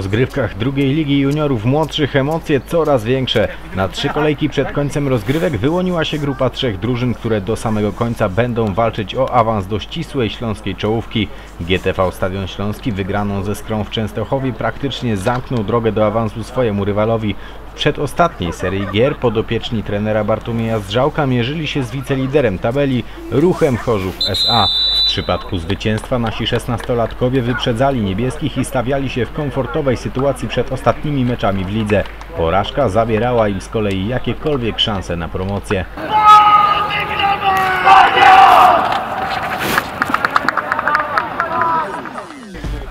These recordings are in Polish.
rozgrywkach drugiej ligi juniorów młodszych emocje coraz większe. Na 3 kolejki przed końcem rozgrywek wyłoniła się grupa 3 drużyn, które do samego końca będą walczyć o awans do ścisłej śląskiej czołówki. GTV Stadion Śląski wygraną ze Skrą w Częstochowie praktycznie zamknął drogę do awansu swojemu rywalowi. W przedostatniej serii gier podopieczni trenera Bartłomieja Zdrzałka mierzyli się z wiceliderem tabeli Ruchem Chorzów SA. W przypadku zwycięstwa nasi 16-latkowie wyprzedzali niebieskich i stawiali się w komfortowej sytuacji przed ostatnimi meczami w lidze. Porażka zabierała im z kolei jakiekolwiek szanse na promocję.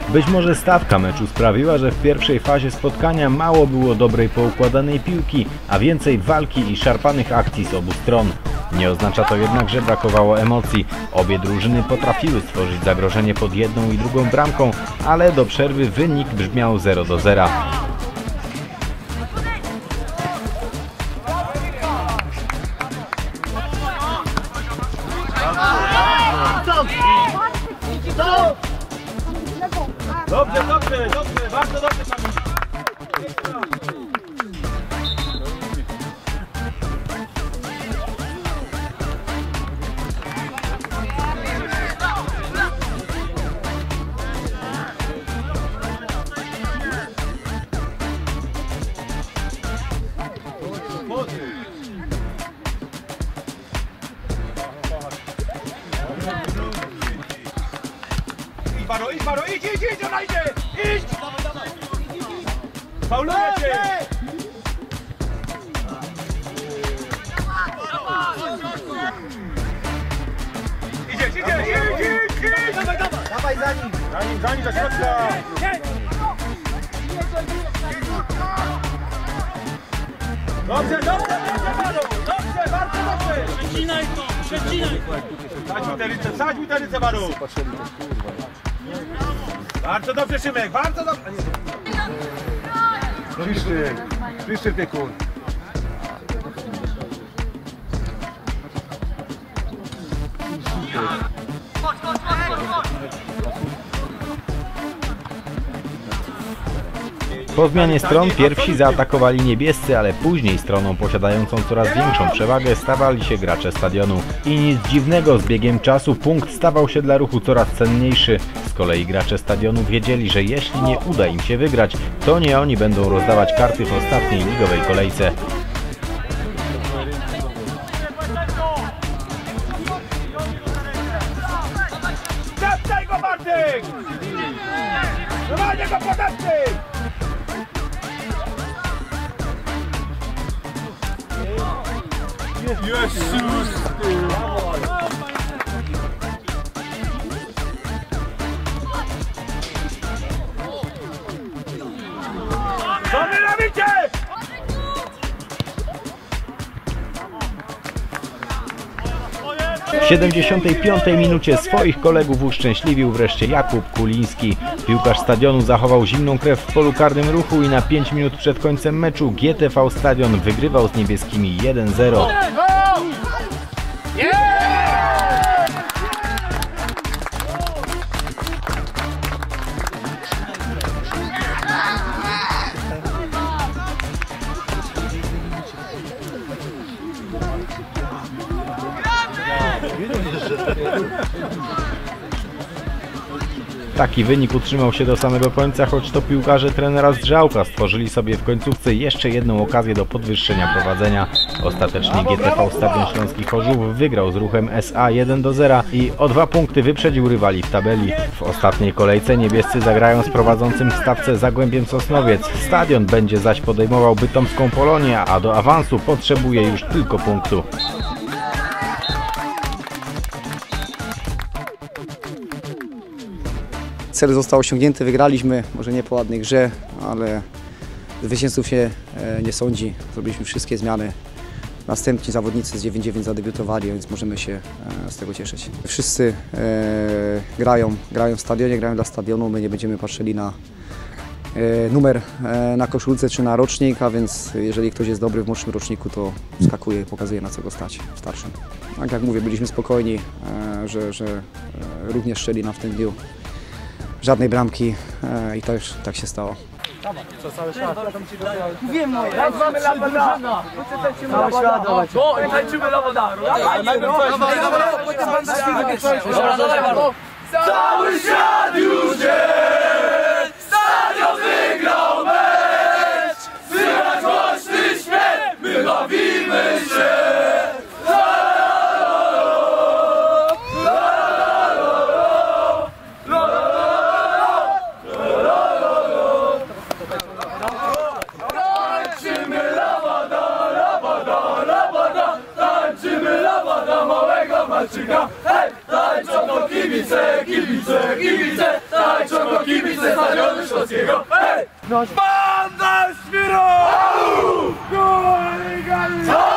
Być może stawka meczu sprawiła, że w pierwszej fazie spotkania mało było dobrej poukładanej piłki, a więcej walki i szarpanych akcji z obu stron. Nie oznacza to jednak, że brakowało emocji. Obie drużyny potrafiły stworzyć zagrożenie pod jedną i drugą bramką, ale do przerwy wynik brzmiał 0-0. Dobrze, bardzo dobrze tam. Idź, Baro, idź, ona idzie! Idź! Fauluję cię! Idź! Dawaj za nim! Za nim, do środka! Dobrze, bardzo dobrze! Przecinaj to, przecinaj! Sadź mi te ręce, Baro! Bardzo dobrze, Szymek, bardzo dobrze! Piszczy, piekun! Po zmianie stron pierwsi zaatakowali niebiescy, ale później stroną posiadającą coraz większą przewagę stawali się gracze stadionu. I nic dziwnego, z biegiem czasu punkt stawał się dla Ruchu coraz cenniejszy. Z kolei gracze stadionu wiedzieli, że jeśli nie uda im się wygrać, to nie oni będą rozdawać karty w ostatniej ligowej kolejce. Zapcaj go, Bartek! Normalnie go podepnij! Jezus! Co wy robicie? W 75. minucie swoich kolegów uszczęśliwił wreszcie Jakub Kuliński. Piłkarz stadionu zachował zimną krew w polu karnym Ruchu i na 5 minut przed końcem meczu GTV Stadion wygrywał z niebieskimi 1-0. Taki wynik utrzymał się do samego końca, choć to piłkarze trenera Zdrzałka stworzyli sobie w końcówce jeszcze jedną okazję do podwyższenia prowadzenia. Ostatecznie GTV Stadion Śląski Chorzów wygrał z Ruchem SA 1-0 i o 2 punkty wyprzedził rywali w tabeli. W ostatniej kolejce niebiescy zagrają z prowadzącym w stawce Zagłębiem Sosnowiec. Stadion będzie zaś podejmował bytomską Polonię, a do awansu potrzebuje już tylko punktu. Cel został osiągnięty, wygraliśmy, może nie po ładnej grze, ale zwycięzców się nie sądzi. Zrobiliśmy wszystkie zmiany. Następni zawodnicy z 9-9 zadebiutowali, więc możemy się z tego cieszyć. Wszyscy grają w stadionie, grają dla stadionu. My nie będziemy patrzyli na numer na koszulce czy na rocznik, a więc jeżeli ktoś jest dobry w młodszym roczniku, to skakuje i pokazuje, na co go stać w starszym. Tak jak mówię, byliśmy spokojni, że również strzeli nam w tym dniu żadnej bramki i tak się stało. Mamy lawada! Tańczymy lawada! Cały świat już wie! Stadion wygrał mecz! Słychać głośny śpiew! My bawimy się! Tańczymy lawada, lawada, lawada! Tańczymy lawada małego malczyka! Hej! Tańczą to kibice, kibice, kibice! Tańczą to kibice Stadionu Śląskiego! Hej! Banda Świro! Gali, gali!